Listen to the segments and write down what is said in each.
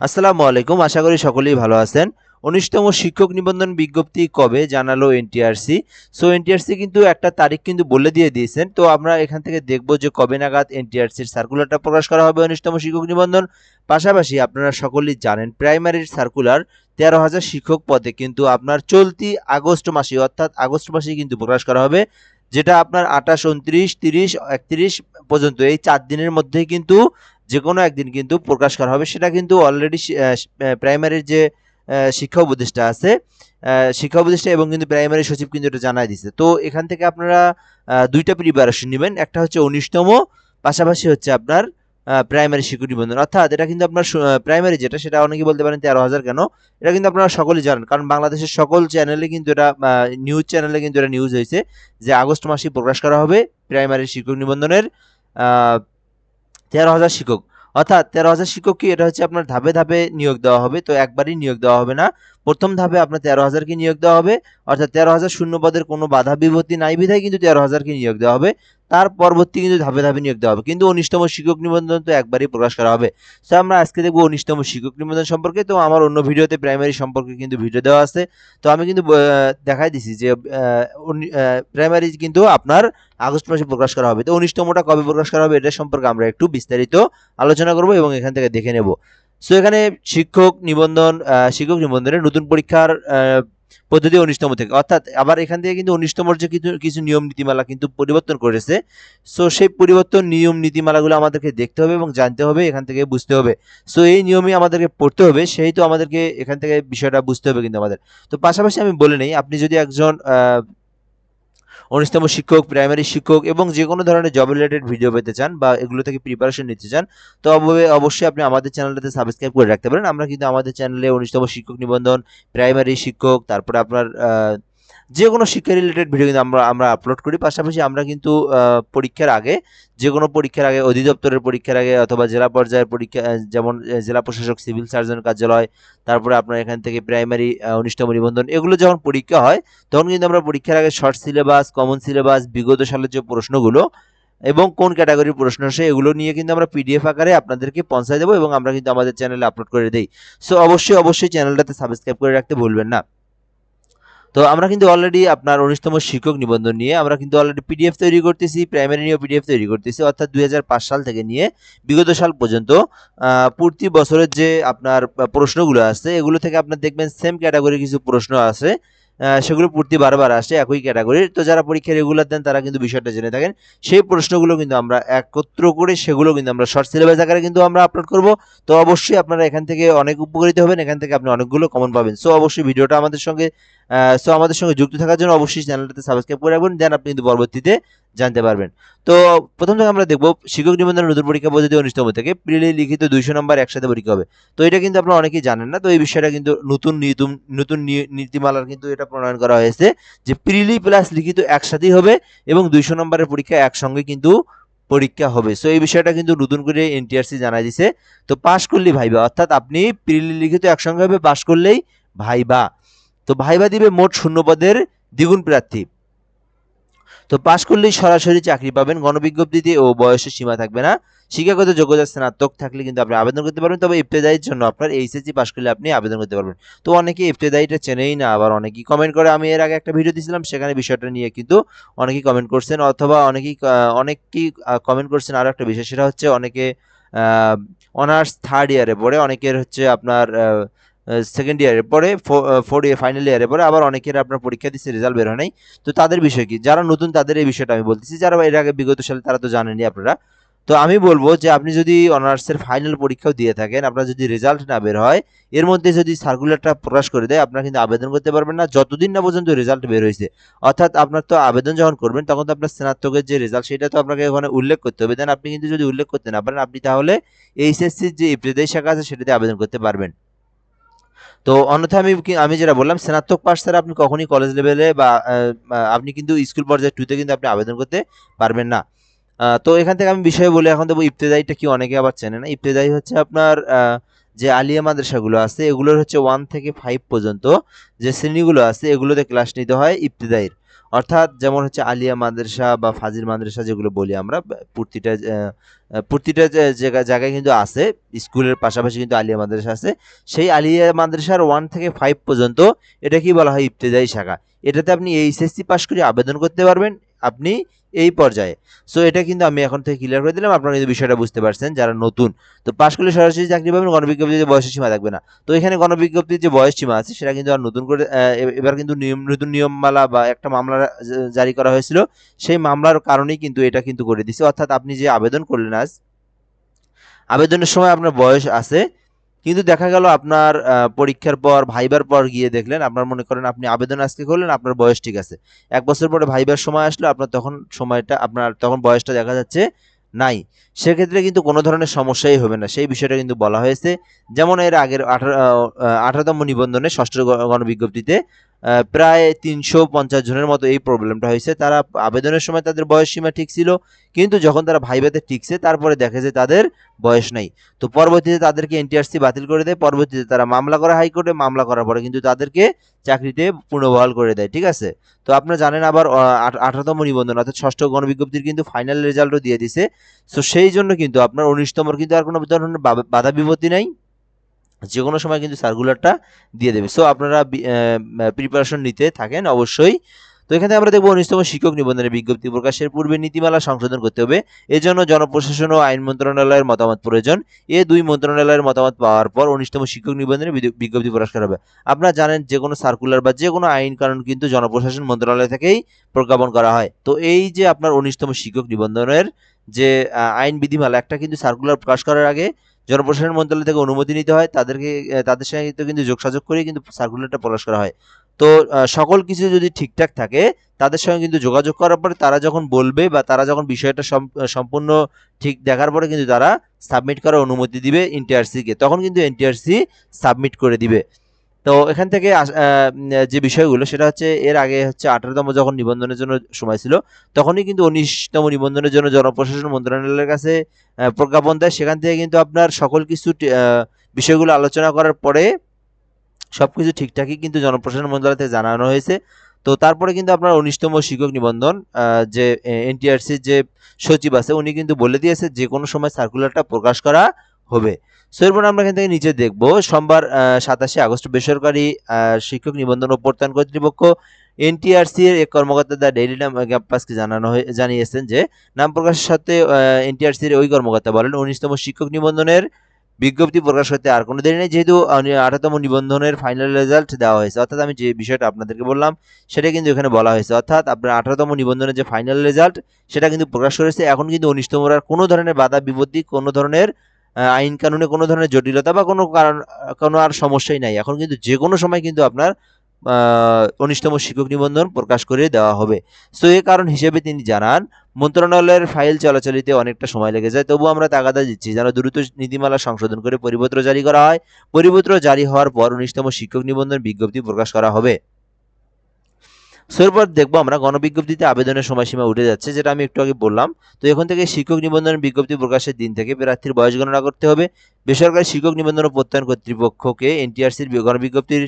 আসসালামু আলাইকুম। আশা করি সকলেই ভালো আছেন। ১৯তম শিক্ষক নিবন্ধন বিজ্ঞপ্তি কবে জানালো এনটিআরসি। এনটিআরসি কিন্তু একটা তারিখ কিন্তু বলে দিয়েছেন। তো আমরা এখান থেকে দেখব যে কবে নাগাদ এনটিআরসির সার্কুলারটা প্রকাশ করা হবে ১৯তম শিক্ষক নিবন্ধন। পাশাপাশি আপনারা সকলেই জানেন প্রাইমারির সার্কুলার ১৩,০০০ শিক্ষক পদে কিন্তু আপনার চলতি আগস্ট মাসে অর্থাৎ আগস্ট মাসেই কিন্তু প্রকাশ করা হবে। যেটা আপনার ২৮, ২৯, ৩০, ৩১ পর্যন্ত এই ৪ দিনের মধ্যেই কিন্তু যেকোনো একদিন কিন্তু প্রকাশ করা হবে। সেটা কিন্তু অলরেডি প্রাইমারির যে শিক্ষা উপদেষ্টা আছে, শিক্ষা উপদেষ্টা এবং কিন্তু প্রাইমারি সচিব কিন্তু এটা জানায় দিছে। তো এখান থেকে আপনারা ২ টা প্রিপারেশন নিবেন। একটা হচ্ছে ১৯তম, পাশাপাশি হচ্ছে আপনার প্রাইমারি শিক্ষক নিবন্ধন। অর্থাৎ এটা কিন্তু আপনার প্রাইমারি যেটা সেটা অনেকেই বলতে পারেন ১৩,০০০ কেন? এটা কিন্তু আপনারা সকলেই জানেন। কারণ বাংলাদেশের সকল চ্যানেলে কিন্তু এটা নিউজ চ্যানেলে কিন্তু এটা নিউজ হয়েছে যে আগস্ট মাসেই প্রকাশ করা হবে প্রাইমারি শিক্ষক নিবন্ধনের আ ১৩,০০০ শিক্ষক। অর্থাৎ ১৩,০০০ শিক্ষক কি এটা হচ্ছে আপনার ধাপে, ধাপে নিয়োগ দেওয়া হবে। তো একবারই নিয়োগ দেওয়া হবে না। ১ম ধাপে আপনার ১৩,০০০ কে নিয়োগ দেওয়া হবে। অর্থাৎ ১৩,০০০ শূন্য পদের কোনো বাধা বিপত্তি নাই বিধায় কিন্তু ১৩,০০০ কে নিয়োগ দেওয়া হবে। তার পরবর্তী কিন্তু ধাপে, ধাপে নিয়োগ দেওয়া হবে। কিন্তু ১৯তম শিক্ষক নিবন্ধন তো একবারই প্রকাশ করা হবে। আমরা আজকে দেখব ১৯তম শিক্ষক নিবন্ধন সম্পর্কে। তো আমার অন্য ভিডিওতে প্রাইমারি সম্পর্কে কিন্তু ভিডিও দেওয়া আছে। তো আমি কিন্তু দেখাই দিছি যে প্রাইমারি কিন্তু আপনার আগস্ট মাসে প্রকাশ করা হবে। তো ১৯তমটা কবে প্রকাশ করা হবে এটা সম্পর্কে আমরা একটু বিস্তারিত আলোচনা করব এবং এখান থেকে দেখে নেব। এখানে শিক্ষক নিবন্ধনের নতুন পরীক্ষার পদ্ধতি ১৯তম থেকে। অর্থাৎ আবার এখান থেকে কিন্তু ১৯তমর যে কিছু নিয়ম নীতিমালা কিন্তু পরিবর্তন করেছে। সেই পরিবর্তন নিয়ম নীতিমালাগুলো আমাদেরকে দেখতে হবে এবং জানতে হবে, এখান থেকে বুঝতে হবে। এই নিয়মই আমাদেরকে পড়তে হবে, সেই তো আমাদেরকে এখান থেকে বিষয়টা বুঝতে হবে কিন্তু আমাদের। তো পাশাপাশি আমি বলে নেই, আপনি যদি একজন ১৯তম শিক্ষক, প্রাইমারি শিক্ষক এবং যেকোনো ধরনের জব রিলেটেড ভিডিও পেতে চান বা এগুলো থেকে প্রিপারেশন নিতে চান, তো অবশ্যই আপনি আমাদের চ্যানেলটাতে সাবস্ক্রাইব করে রাখতে পারেন। আমরা কিন্তু আমাদের চ্যানেলে ১৯তম শিক্ষক নিবন্ধন, প্রাইমারি শিক্ষক, তারপরে আপনার যেকোনো শিক্ষা রিলেটেড ভিডিও কিন্তু আমরা আমরা আপলোড করি। পাশাপাশি আমরা কিন্তু পরীক্ষার আগে, যেকোনো পরীক্ষার আগে, অধিদপ্তরের পরীক্ষার আগে অথবা জেলা পর্যায়ের পরীক্ষা, যেমন জেলা প্রশাসক, সিভিল সার্জন কার্যালয়, তারপরে আপনার এখান থেকে প্রাইমারি ১৯তম নিবন্ধন, এগুলো যখন পরীক্ষা হয় তখন কিন্তু আমরা পরীক্ষার আগে শর্ট সিলেবাস, কমন সিলেবাস, বিগত সালের যে প্রশ্নগুলো এবং কোন ক্যাটাগরির প্রশ্ন আসে এগুলো নিয়ে কিন্তু আমরা পিডিএফ আকারে আপনাদেরকে পৌঁছায় দেবো এবং আমরা কিন্তু আমাদের চ্যানেলে আপলোড করে দেই। অবশ্যই চ্যানেলটাতে সাবস্ক্রাইব করে রাখতে ভুলবেন না। তো আমরা কিন্তু অলরেডি আপনার ১৯তম শিক্ষক নিবন্ধন নিয়ে আমরা কিন্তু অলরেডি পিডিএফ তৈরি করতেছি, প্রাইমারি নিয়েও পিডিএফ তৈরি করতেছি। অর্থাৎ ২০০৫ সাল থেকে নিয়ে বিগত সাল পর্যন্ত প্রতি বছরের যে আপনার প্রশ্নগুলো আছে এগুলো থেকে আপনার দেখবেন সেম ক্যাটাগরির কিছু প্রশ্ন আছে। সেগুলো প্রতি বারবার আসে একই ক্যাটাগরির। তো যারা পরীক্ষা রেগুলার দেন তারা কিন্তু বিষয়টা জেনে থাকেন। সেই প্রশ্নগুলো কিন্তু আমরা একত্র করে সেগুলো কিন্তু আমরা শর্ট সিলেবাস আকারে কিন্তু আমরা আপলোড করব। তো অবশ্যই আপনারা এখান থেকে অনেক উপকৃত হবেন। এখান থেকে আপনি অনেকগুলো কমন পাবেন। অবশ্যই ভিডিওটা আমাদের সঙ্গে আমাদের সঙ্গে যুক্ত থাকার জন্য অবশ্যই চ্যানেলটাতে সাবস্ক্রাইব করে রাখবেন। দেন আপনি কিন্তু পরবর্তীতে জানতে পারবেন। তো প্রথম থেকে আমরা দেখব শিক্ষক নিবন্ধনের নতুন পরীক্ষা পদ্ধতি ১৯তম থেকে প্রিলি লিখিত ২০০ নম্বর একসাথে পরীক্ষা হবে। তো এটা কিন্তু আপনারা অনেকেই জানেন না। তো এই বিষয়টা কিন্তু নতুন নীতিমালার কিন্তু এটা প্রণয়ন করা হয়েছে যে প্রিলি প্লাস লিখিত একসাথেই হবে এবং ২০০ নম্বরের পরীক্ষা একসঙ্গে কিন্তু পরীক্ষা হবে। এই বিষয়টা কিন্তু নতুন করে এনটিআরসি জানাই দিছে। তো পাস করলেই ভাইবা, অর্থাৎ আপনি প্রিলি লিখিত একসঙ্গে হবে, পাস করলেই ভাইবা। তো ভাইবা দিবে মোট শূন্য পদের দ্বিগুণ প্রার্থী। তো পাশ করলেই সরাসরি চাকরি পাবেন। গণবিজ্ঞপ্তিতে ও বয়সের সীমা থাকবে না। শিক্ষাগত যোগ্যতা স্নাতক থাকলে কিন্তু আপনি আবেদন করতে পারবেন। তবে ইবতেদায়ীর জন্য আপনার এইচএসসি পাশ করলে আপনি আবেদন করতে পারবেন। তো অনেকেই ইবতেদায়ীটা চেনেই না, আবার অনেকেই কমেন্ট করে। আমি এর আগে একটা ভিডিও দিয়েছিলাম, সেখানে বিষয়টা নিয়ে কিন্তু অনেকেই কমেন্ট করছেন, অথবা অনেকেই কমেন্ট করছেন আরো একটা বিষয়, সেটা হচ্ছে অনেকে অনার্স থার্ড ইয়ারে পড়ে, অনেকের হচ্ছে আপনার সেকেন্ড ইয়ারে পড়ে, ফোর্থ ইয়ার ফাইনাল ইয়ারে পড়ে, আবার অনেকের আপনার পরীক্ষা দিচ্ছে রেজাল্ট বের হয় নাই। তো তাদের বিষয় কি, যারা নতুন তাদের এই বিষয়টা আমি বলতেছি, যারা এর আগে বিগত সালে তারা তো জানেনই আপনারা। তো আমি বলবো যে আপনি যদি অনার্সের ফাইনাল পরীক্ষাও দিয়ে থাকেন, আপনার যদি রেজাল্ট না বের হয়, এর মধ্যে যদি সার্কুলারটা প্রকাশ করে দেয়, আপনারা কিন্তু আবেদন করতে পারবেন না যতদিন না পর্যন্ত রেজাল্ট বের হয়েছে। অর্থাৎ আপনার তো আবেদন যখন করবেন তখন তো আপনার স্নাতকের যে রেজাল্ট সেটা তো আপনাকে ওখানে উল্লেখ করতে হবে। দেন আপনি কিন্তু যদি উল্লেখ করতে না পারেন, আপনি তাহলে এইচএসসির যে ইবতেদায়ী শাখা আছে সেটাতে আবেদন করতে পারবেন। তো অন্যথায় আমি যেটা বললাম, স্নাতক পাশ ছাড়া আপনি কখনই কলেজ লেভেলে বা আপনি কিন্তু স্কুল পর্যায়ে 2 তে কিন্তু আপনি আবেদন করতে পারবেন না। তো এখান থেকে আমি বিষয় বলে এখন দেবো ইবতেদায়ীটা কি, অনেকে আবার চেনে না। ইবতেদায়ী হচ্ছে আপনার যে আলিয়া মাদ্রাসাগুলো আছে এগুলোর হচ্ছে 1 থেকে 5 পর্যন্ত যে শ্রেণীগুলো আছে এগুলোতে ক্লাস নিতে হয় ইবতেদায়ীর। অর্থাৎ যেমন হচ্ছে আলিয়া মাদ্রাসা বা ফাজিল মাদ্রাসা যেগুলো বলি আমরা, প্রতিটা জায়গায় কিন্তু আছে, স্কুলের পাশাপাশি কিন্তু আলিয়া মাদ্রাসা আছে। সেই আলিয়া মাদ্রাসার 1 থেকে 5 পর্যন্ত এটা কি বলা হয়, ইবতেদায়ী শাখা। এটাতে আপনি এইচএসসি পাস করে আবেদন করতে পারবেন আপনি এই পর্যায়ে। সো এটা কিন্তু আমি এখন থেকে ক্লিয়ার করে দিলাম, আপনারা কিন্তু বিষয়টা বুঝতে পারছেন যারা নতুন। তো পাস করলে সরাসরি চাকরি পাবেন, গণবিজ্ঞপ্তিতে বয়সের সীমা থাকবে না। তো এখানে গণবিজ্ঞপ্তির যে বয়স সীমা আছে সেটা কিন্তু আর নতুন করে এবার কিন্তু নতুন নিয়মমালা বা একটা মামলা জারি করা হয়েছিল, সেই মামলার কারণেই কিন্তু এটা কিন্তু করে দিছে। অর্থাৎ আপনি যে আবেদন করলেন আজ, আবেদনের সময় আপনার বয়স আছে, কিন্তু দেখা গেল আপনার পরীক্ষার পর ভাইবার পর গিয়ে দেখলেন, আপনার মনে করেন আপনি আবেদন আজকে করলেন, আপনার বয়স ঠিক আছে, 1 বছর পরে ভাইবার সময় আসলো, আপনার তখন সময়টা, আপনার তখন বয়সটা দেখা যাচ্ছে নাই, সেক্ষেত্রে কিন্তু কোনো ধরনের সমস্যাই হবে না, সেই বিষয়টা কিন্তু বলা হয়েছে। যেমন এর আগের 18তম নিবন্ধনে ষষ্ঠ গণবিজ্ঞপ্তিতে প্রায় 350 জনের মতো এই প্রবলেমটা হয়েছে। তারা আবেদনের সময় তাদের বয়স সীমা ঠিক ছিল, কিন্তু যখন তারা ভাইভাতে টিকছে তারপরে দেখে যে তাদের বয়স নাই। তো পরবর্তীতে তাদেরকে এনটিআরসি বাতিল করে দেয়, পরবর্তীতে তারা মামলা করে হাইকোর্টে, মামলা করার পরে কিন্তু তাদেরকে চাকরিতে পুনর্বহাল করে দেয়, ঠিক আছে। তো আপনারা জানেন আবার 18তম নিবন্ধন অর্থাৎ ষষ্ঠ গণবিজ্ঞপ্তির কিন্তু ফাইনাল রেজাল্টও দিয়ে দিছে। তো সেই জন্য কিন্তু আপনার 19তম কিন্তু আর কোনো ধরনের বাধা বিপত্তি নাই, যে কোনো সময় কিন্তু সার্কুলারটা দিয়ে দেবে। সো আপনারা প্রিপারেশন নিতে থাকেন অবশ্যই। তো এখানে আমরা দেখবো 19তম শিক্ষক নিবন্ধনের বিজ্ঞপ্তি প্রকাশের পূর্বে নীতিমালা সংশোধন করতে হবে। এজন্য জনপ্রশাসন ও আইন মন্ত্রণালয়ের মতামত প্রয়োজন। এ দুই মন্ত্রণালয়ের মতামত পাওয়ার পর 19তম শিক্ষক নিবন্ধনের বিজ্ঞপ্তি প্রকাশ করা হবে। আপনারা জানেন যে কোনো সার্কুলার বা যে কোনো আইন কানুন কিন্তু জনপ্রশাসন মন্ত্রণালয় থেকেই প্রজ্ঞাপন করা হয়। তো এই যে আপনার 19তম শিক্ষক নিবন্ধনের যে আইন বিধিমালা, একটা কিন্তু সার্কুলার প্রকাশ করার আগে জনপ্রশাসন মন্ত্রণালয় থেকে অনুমতি নিতে হয়, তাদের সঙ্গে কিন্তু যোগাযোগ করে কিন্তু সার্কুলারটা প্রকাশ করা হয়। তো সকল কিছু যদি ঠিকঠাক থাকে, তাদের সঙ্গে কিন্তু যোগাযোগ করার পরে তারা যখন বলবে বা তারা যখন বিষয়টা সম্পূর্ণ ঠিক দেখার পরে কিন্তু তারা সাবমিট করার অনুমতি দিবে এনটিআরসি কে, তখন কিন্তু এনটিআরসি সাবমিট করে দিবে। তো এখান থেকে যে বিষয়গুলো সেটা হচ্ছে, এর আগে হচ্ছে 18তম যখন নিবন্ধনের জন্য সময় ছিল, তখনই কিন্তু 19তম নিবন্ধনের জন্য জনপ্রশাসন মন্ত্রণালয়ের কাছে প্রজ্ঞাপন দেয়। সেখান থেকে কিন্তু আপনার সকল কিছু বিষয়গুলো আলোচনা করার পরে সবকিছু ঠিকঠাকই কিন্তু জনপ্রশাসন মন্ত্রণালয় থেকে জানানো হয়েছে। তো তারপরে কিন্তু আপনার 19তম শিক্ষক নিবন্ধন যে এনটিআরসির যে সচিব আছে উনি কিন্তু বলে দিয়েছে যে কোনো সময় সার্কুলারটা প্রকাশ করা হবে। সো এরপর আমরা এখান থেকে নিচে দেখব, সোমবার 27 আগস্ট বেসরকারি শিক্ষক নিবন্ধন ও প্রত্যয়ন কর্তৃপক্ষ এনটিআরসি এর এক কর্মকর্তা দ্য ডেইলি ক্যাম্পাসকে জানিয়েছেন যে নাম প্রকাশের সাথে এনটিআরসির ওই কর্মকর্তা বলেন 19তম শিক্ষক নিবন্ধনের বিজ্ঞপ্তি প্রকাশ হতে আর কোনো দেরি নেই, যেহেতু 18তম নিবন্ধনের ফাইনাল রেজাল্ট দেওয়া হয়েছে। অর্থাৎ আমি যে বিষয়টা আপনাদেরকে বললাম সেটা কিন্তু এখানে বলা হয়েছে, অর্থাৎ আপনার 18তম নিবন্ধনের যে ফাইনাল রেজাল্ট সেটা কিন্তু প্রকাশ করেছে। এখন কিন্তু 19তম আর কোনো ধরনের বাধা বিপত্তি, কোনো ধরনের আইন কানুনে কোনো ধরনের জটিলতা বা কোনো আর সমস্যাই নাই। এখন কিন্তু যে কোনো সময় কিন্তু আপনার 19তম শিক্ষক নিবন্ধন প্রকাশ করে দেওয়া হবে। সো এ কারণ হিসেবে তিনি জানান, মন্ত্রণালয়ের ফাইল চলাচলিতে অনেকটা সময় লেগে যায়, তবু আমরা তাগাদা দিচ্ছি যেন দ্রুত নীতিমালা সংশোধন করে পরিপত্র জারি করা হয়। পরিপত্র জারি হওয়ার পর 19তম শিক্ষক নিবন্ধন বিজ্ঞপ্তি প্রকাশ করা হবে। সো এরপর দেখবো আমরা গণবিজ্ঞপ্তিতে আবেদনের সময়সীমা উঠে যাচ্ছে, যেটা আমি একটু আগে বললাম। তো এখন থেকে শিক্ষক নিবন্ধনের বিজ্ঞপ্তি প্রকাশের দিন থেকে প্রার্থীর বয়স গণনা করতে হবে। বেসরকারি শিক্ষক নিবন্ধন ও প্রত্যয়ন কর্তৃপক্ষকে এনটিআরসির গণবিজ্ঞপ্তির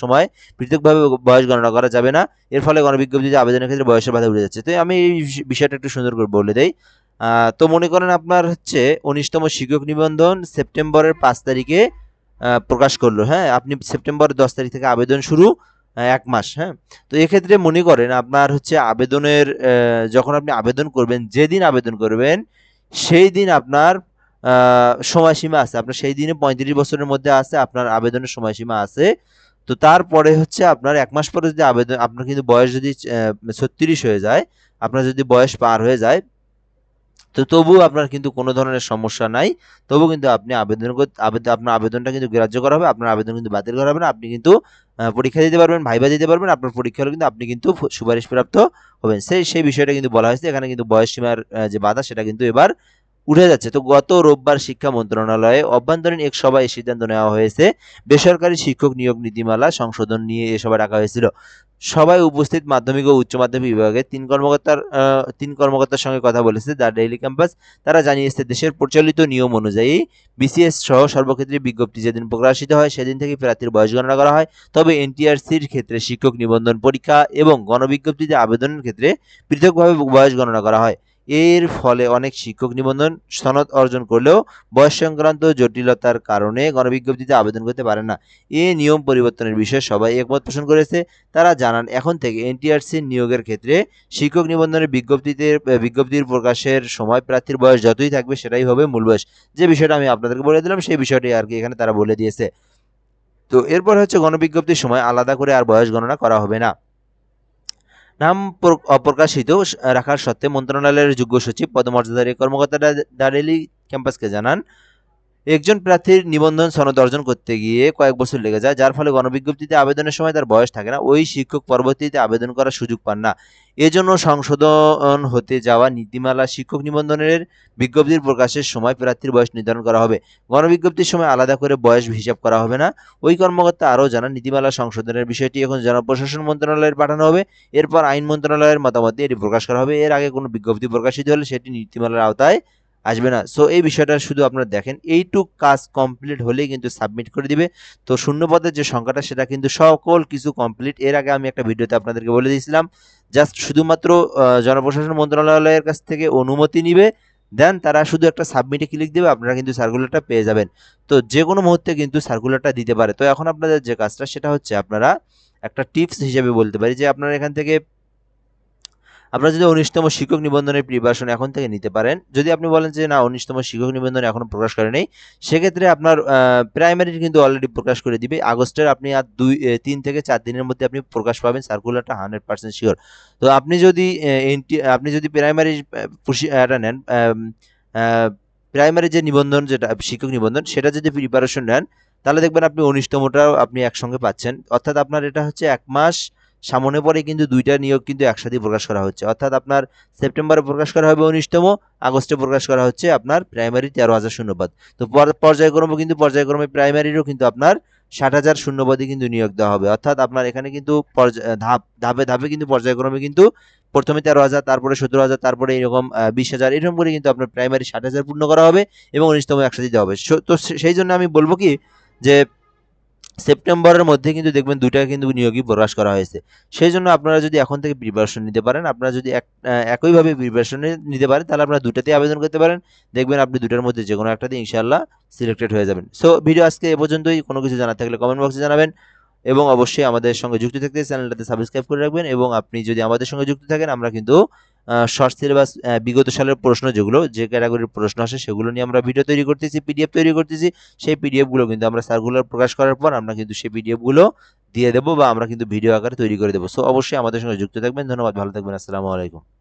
সময় পৃথকভাবে বয়স গণনা করা যাবে না। এর ফলে গণবিজ্ঞপ্তিতে আবেদনের ক্ষেত্রে বয়সের বাধা উঠে যাচ্ছে। তো আমি এই বিষয়টা একটু সুন্দর করে বলে দেই। তো মনে করেন আপনার হচ্ছে 19তম শিক্ষক নিবন্ধন সেপ্টেম্বরের 5 তারিখে প্রকাশ করলো, হ্যাঁ, আপনি সেপ্টেম্বরের 10 তারিখ থেকে আবেদন শুরু, 1 মাস, হ্যাঁ। তো এক্ষেত্রে মনে করেন আপনার হচ্ছে আবেদনের যখন আপনি আবেদন করবেন, যেদিন আবেদন করবেন সেই দিন আপনার সময়সীমা আছে, আপনার সেই দিনে 35 বছরের মধ্যে আছে আপনার আবেদনের সময়সীমা আছে। তো তারপরে হচ্ছে আপনার 1 মাস পরে যদি আবেদন, আপনার কিন্তু বয়স যদি 36 হয়ে যায়, আপনার যদি বয়স পার হয়ে যায়, তো তবুও আপনার কিন্তু কোনো ধরনের সমস্যা নাই। তবুও কিন্তু আপনি আপনার আবেদনটা কিন্তু গ্রাহ্য করা হবে, আপনার আবেদন কিন্তু বাতিল করা হবে না। আপনি কিন্তু পরীক্ষা দিতে পারবেন, ভাইভা দিতে পারবেন। আপনার পরীক্ষা হলে কিন্তু আপনি কিন্তু সুপারিশপ্রাপ্ত হবেন। সেই বিষয়টা কিন্তু বলা হয়েছে। এখানে কিন্তু বয়স সীমার যে বাধা সেটা কিন্তু এবার উঠে যাচ্ছে। তো গত রোববার শিক্ষা মন্ত্রণালয়ে অভ্যন্তরীণ এক সভায় এই সিদ্ধান্ত নেওয়া হয়েছে। বেসরকারি শিক্ষক নিয়োগ নীতিমালা সংশোধন নিয়ে এ সভা ডাকা হয়েছিল। সভায় উপস্থিত মাধ্যমিক ও উচ্চ মাধ্যমিক বিভাগের তিন কর্মকর্তার সঙ্গে কথা বলেছে দ্য ডেইলি ক্যাম্পাস। তারা জানিয়েছে দেশের প্রচলিত নিয়ম অনুযায়ী বিসিএস সহ সর্বক্ষেত্রে বিজ্ঞপ্তি যেদিন প্রকাশিত হয় সেদিন থেকে প্রার্থীর বয়স গণনা করা হয়। তবে এনটিআরসির ক্ষেত্রে শিক্ষক নিবন্ধন পরীক্ষা এবং গণবিজ্ঞপ্তিতে আবেদনের ক্ষেত্রে পৃথকভাবে বয়স গণনা করা হয়। এর ফলে অনেক শিক্ষক নিবন্ধন সনদ অর্জন করলেও বয়স সংক্রান্ত জটিলতার কারণে গণবিজ্ঞপ্তিতে আবেদন করতে পারে না। এ নিয়ম পরিবর্তনের বিষয়ে সবাই একমত পোষণ করেছে। তারা জানান, এখন থেকে এনটিআরসি নিয়োগের ক্ষেত্রে শিক্ষক নিবন্ধনের বিজ্ঞপ্তির প্রকাশের সময় প্রার্থীর বয়স যতই থাকবে সেটাই হবে মূল বয়স। যে বিষয়টা আমি আপনাদেরকে বলে দিলাম সেই বিষয়টি আর কি এখানে তারা বলে দিয়েছে। তো এরপর হচ্ছে গণবিজ্ঞপ্তির সময় আলাদা করে আর বয়স গণনা করা হবে না। নাম অপ্রকাশিত রাখার সত্ত্বে মন্ত্রণালয়ের যুগ্ম সচিব পদমর্যাদার এই কর্মকর্তারা দ্য ডেইলি ক্যাম্পাসকে জানান, একজন প্রার্থীর নিবন্ধন সনদ অর্জন করতে গিয়ে কয়েক বছর লেগে যায়, যার ফলে গণবিজ্ঞপ্তিতে আবেদনের সময় তার বয়স থাকে না। ওই শিক্ষক পরবর্তীতে আবেদন করার সুযোগ পান না। এজন্য সংশোধন হতে যাওয়া নীতিমালা শিক্ষক নিবন্ধনের বিজ্ঞপ্তির প্রকাশের সময় প্রার্থীর বয়স নির্ধারণ করা হবে। গণবিজ্ঞপ্তির সময় আলাদা করে বয়স হিসাব করা হবে না। ওই কর্মকর্তা আরও জানান, নীতিমালা সংশোধনের বিষয়টি এখন জনপ্রশাসন মন্ত্রণালয়ের পাঠানো হবে। এরপর আইন মন্ত্রণালয়ের মতামত দিয়ে এটি প্রকাশ করা হবে। এর আগে কোনো বিজ্ঞপ্তি প্রকাশিত হলে সেটি নীতিমালার আওতায় আসবে না। সো এই বিষয়টা শুধু আপনারা দেখেন, এইটুক কাজ কমপ্লিট হলেই কিন্তু সাবমিট করে দিবে। তো শূন্য পদের যে সংখ্যাটা সেটা কিন্তু সকল কিছু কমপ্লিট। এর আগে আমি একটা ভিডিওতে আপনাদেরকে বলে দিয়েছিলাম, জাস্ট শুধুমাত্র জনপ্রশাসন মন্ত্রণালয়ের কাছ থেকে অনুমতি নিবে, দেন তারা শুধু একটা সাবমিটে ক্লিক দেবে, আপনারা কিন্তু সার্কুলারটা পেয়ে যাবেন। তো যে কোনো মুহূর্তে কিন্তু সার্কুলারটা দিতে পারে। তো এখন আপনাদের যে কাজটা সেটা হচ্ছে, আপনারা একটা টিপস হিসেবে বলতে পারি যে আপনারা এখান থেকে আপনারা যদি ১৯তম শিক্ষক নিবন্ধনের প্রিপারেশন এখন থেকে নিতে পারেন। যদি আপনি বলেন যে না ১৯তম শিক্ষক নিবন্ধন এখনো প্রকাশ করে নেই, সেক্ষেত্রে আপনার প্রাইমারির কিন্তু অলরেডি প্রকাশ করে দিবে। আগস্টের আপনি আর ৩ থেকে ৪ দিনের মধ্যে আপনি প্রকাশ পাবেন, সার্কুলারটা 100% শিওর। তো আপনি যদি প্রাইমারি এটা নেন, প্রাইমারি যে নিবন্ধন যেটা শিক্ষক নিবন্ধন সেটা যদি প্রিপারেশন নেন, তাহলে দেখবেন আপনি ১৯তমটাও আপনি একসঙ্গে পাচ্ছেন। অর্থাৎ আপনার এটা হচ্ছে ১ মাস সামনে পরে কিন্তু ২টা নিয়োগ কিন্তু একসাথে প্রকাশ করা হচ্ছে। অর্থাৎ আপনার সেপ্টেম্বরে প্রকাশ করা হবে ১৯তম, আগস্টে প্রকাশ করা হচ্ছে আপনার প্রাইমারি ১৩,০০০ শূন্যপদ। তো পর্যায়ক্রমে প্রাইমারিরও কিন্তু আপনার ৬০,০০০ শূন্যপদই কিন্তু নিয়োগ দেওয়া হবে। অর্থাৎ আপনার এখানে কিন্তু ধাপে ধাপে কিন্তু পর্যায়ক্রমে কিন্তু প্রথমে ১৩,০০০, তারপরে ১৭,০০০, তারপরে এরকম ২০,০০০, এরকম করে কিন্তু আপনার প্রাইমারি ৬০,০০০ পূর্ণ করা হবে এবং ১৯তম একসাথে দেওয়া হবে। তো সেই জন্য আমি বলব কি যে সেপ্টেম্বরের মধ্যে কিন্তু দেখবেন ২টা কিন্তু নিয়োগই প্রকাশ করা হয়েছে। সেজন্য আপনারা যদি এখন থেকে প্রিপারেশন নিতে পারেন, আপনারা যদি একইভাবে প্রিপারেশন নিতে পারেন, তাহলে আপনারা ২টাতেই আবেদন করতে পারেন। দেখবেন আপনি ২টার মধ্যে যেকোনো একটাতে ইনশাআল্লাহ সিলেক্টেড হয়ে যাবেন। সো ভিডিও আজকে এ পর্যন্তই। কোনো কিছু জানার থাকলে কমেন্ট বক্সে জানাবেন এবং অবশ্যই আমাদের সঙ্গে যুক্ত থাকতে চ্যানেলটাতে সাবস্ক্রাইব করে রাখবেন। এবং আপনি যদি আমাদের সঙ্গে যুক্ত থাকেন, আমরা কিন্তু শর্ট সিলেবাস বিগত সালের প্রশ্ন যে ক্যাটাগরির প্রশ্ন আসে সেগুলো নিয়ে আমরা ভিডিও তৈরি করতেছি, পিডিএফ তৈরি করতেছি। সেই পিডিএফগুলো কিন্তু আমরা সার্কুলার প্রকাশ করার পর আমরা কিন্তু সেই পিডিএফগুলো দিয়ে দেবো বা আমরা কিন্তু ভিডিও আকারে তৈরি করে দেবো। সো অবশ্যই আমাদের সঙ্গে যুক্ত থাকবেন। ধন্যবাদ, ভালো থাকবেন। আসসালামু আলাইকুম।